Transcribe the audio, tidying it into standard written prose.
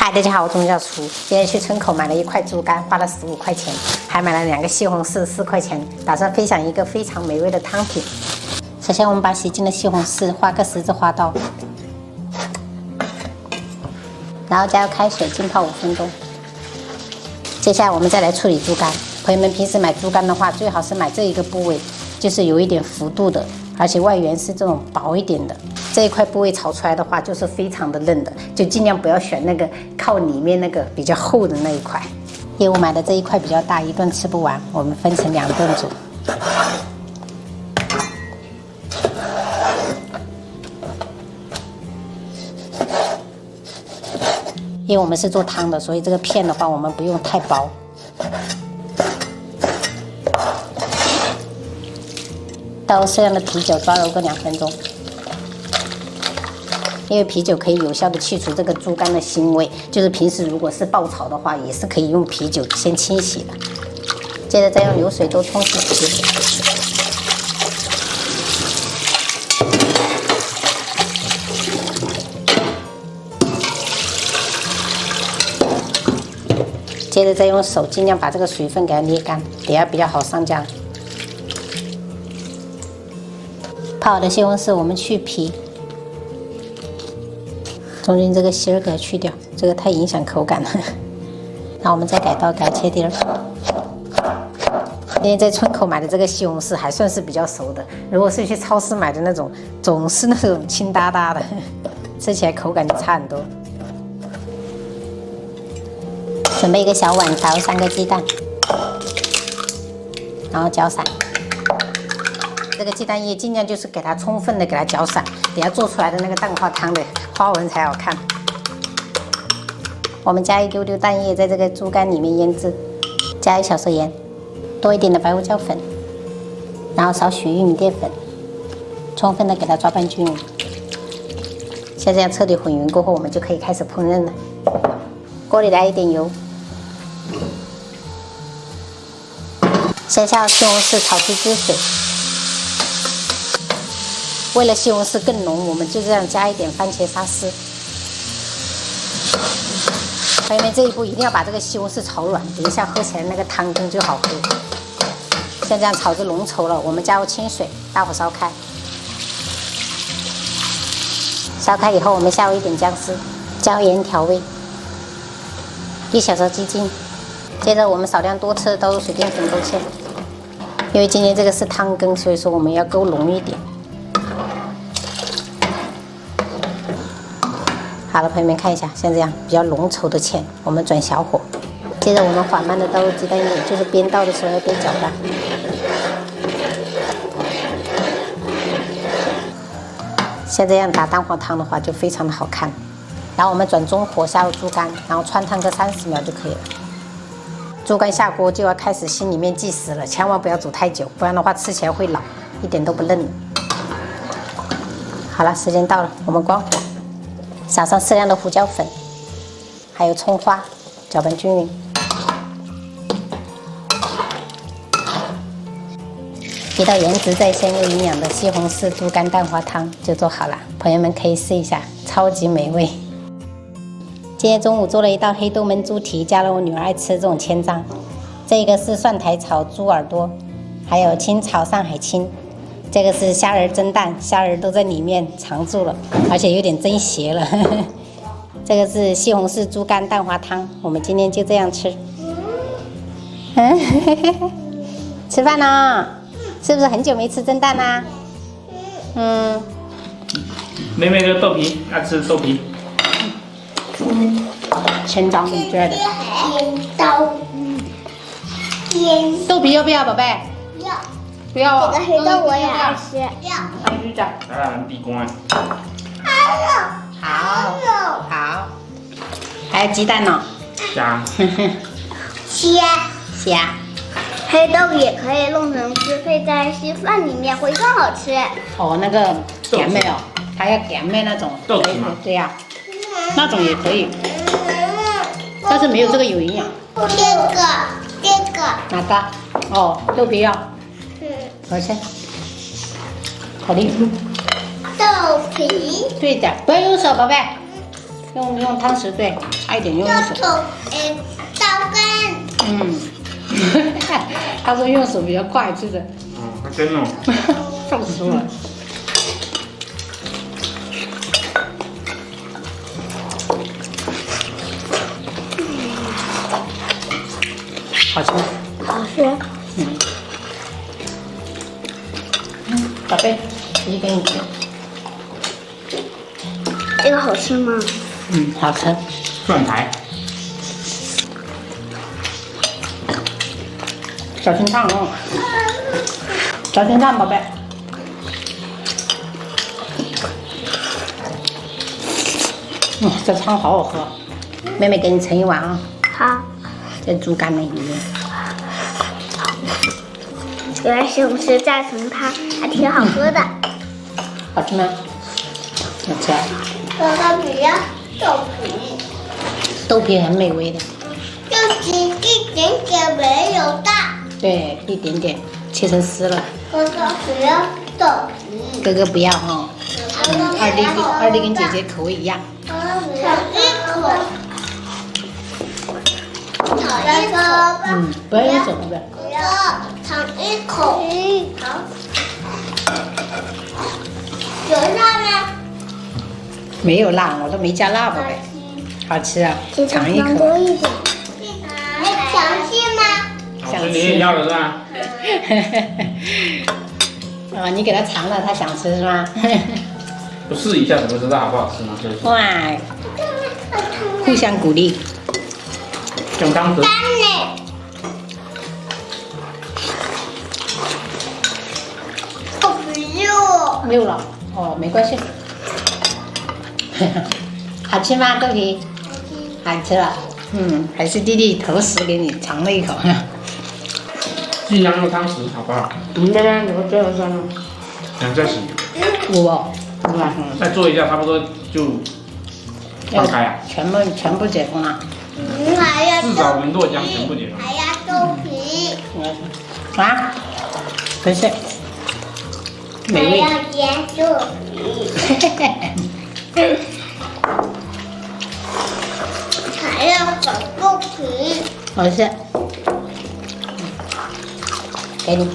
嗨，大家好，我钟教厨。今天去村口买了一块猪肝，花了15块钱，还买了2个西红柿，4块钱，打算分享一个非常美味的汤品。首先，我们把洗净的西红柿画个十字花刀，然后加入开水浸泡5分钟。接下来我们再来处理猪肝。朋友们平时买猪肝的话，最好是买这一个部位，就是有一点幅度的，而且外缘是这种薄一点的。这一块部位炒出来的话，就是非常的嫩的，就尽量不要选那个靠里面那个比较厚的那一块。因为我买的这一块比较大，一顿吃不完，我们分成2顿煮。因为我们是做汤的，所以这个片的话，我们不用太薄。倒适量的啤酒，抓揉个2分钟。因为啤酒可以有效的去除这个猪肝的腥味，就是平时如果是爆炒的话，也是可以用啤酒先清洗的。接着再用流水多冲洗皮。接着再用手尽量把这个水分给它捏干，等下比较好上架。泡好的西红柿我们去皮。中间这个芯儿给它去掉，这个太影响口感了。然后我们再改刀给它切丁儿。今天在村口买的这个西红柿还算是比较熟的，如果是去超市买的那种，总是那种青哒哒的，吃起来口感就差很多。准备一个小碗，打入3个鸡蛋，然后搅散。这个鸡蛋液尽量就是给它充分的给它搅散，等下做出来的那个蛋花汤的花纹才好看。我们加一丢丢蛋液在这个猪肝里面腌制，加1小勺盐，多一点的白胡椒粉，然后少许玉米淀粉，充分的给它抓拌均匀。像这样彻底混匀过后，我们就可以开始烹饪了。锅里来一点油，先下西红柿炒出汁水。为了西红柿更浓，我们就这样加一点番茄沙司。朋友们，这一步一定要把这个西红柿炒软，等一下喝起来那个汤羹就好喝。像这样炒至浓稠了，我们加入清水，大火烧开。烧开以后，我们下入一点姜丝，加入盐调味，1小勺鸡精。接着我们少量多次倒入水淀粉勾芡，因为今天这个是汤羹，所以说我们要勾浓一点。好了，朋友们看一下，像这样比较浓稠的芡，我们转小火。接着我们缓慢的倒入鸡蛋液，就是边倒的时候要边搅拌。像这样打蛋黄汤的话，就非常的好看。然后我们转中火下入猪肝，然后汆烫个30秒就可以了。猪肝下锅就要开始心里面计时了，千万不要煮太久，不然的话吃起来会老，一点都不嫩。好了，时间到了，我们关火。撒上适量的胡椒粉，还有葱花，搅拌均匀。一道颜值在线又营养的西红柿猪肝蛋花汤就做好了，朋友们可以试一下，超级美味。今天中午做了一道黑豆焖猪蹄，加了我女儿爱吃这种千张。这个是蒜苔炒猪耳朵，还有清炒上海青。这个是虾仁蒸蛋，虾仁都在里面藏住了，而且有点蒸邪了。这个是西红柿猪肝蛋花汤，我们今天就这样吃。吃饭呢？是不是很久没吃蒸蛋啦？妹妹的豆皮，爱吃豆皮。千张你觉得？豆皮要不要，宝贝？要。不要哦。这个黑豆我也爱吃。要。来去找。来，地瓜。好。还有鸡蛋呢。加。虾。黑豆也可以弄成汁，配在稀饭里面会更好吃。哦，那个甜妹哦，它要甜妹那种。豆皮吗？对呀，那种也可以，但是没有这个有营养。这个。哪个？哦，豆皮要。好吃。好的。豆皮。对的，不要用手，宝贝。用汤匙对，差一点用手。刀根。嗯，他说用手比较快，吃的。哦，还真哦。笑死我了。好吃吗？好吃。宝贝，一给你吃。这个好吃吗？好吃。蒜苔。小心烫哦，小心烫，宝贝。这汤好好喝。妹妹给你盛一碗啊。好。在猪肝那里面。原来西红柿榨成汤还挺好喝的。好吃吗？好吃啊。哥哥不要豆皮。豆皮很美味的。就只一点点没有大。对，一点点，切成丝了。哥哥不要豆皮。哥哥不要哈。二弟跟姐姐口味一样。尝一口。尝一口。不要用手，宝贝。不要尝一口。好。有辣吗？没有辣，我都没加辣，宝贝。好吃啊，尝一口。多一点。想吃吗？好吃，你也要了是吧？啊，你给他尝了，他想吃是吗？不试一下怎么知道好不好吃呢？是不是？哇，互相鼓励。用汤匙。干呢？我不要。溜了，哦，没关系。好吃吗，豆皮？好吃了。还是弟弟投食给你尝了一口。尽量用汤匙，好不好？你这边怎么这样酸呢？想再洗。我，再做一下，差不多就放开啊。全部解封了。还要至少我们剁浆全部解封。还要豆皮。啊？不是。美味。还要煎豆皮。还要粉豆皮。好吃。给你。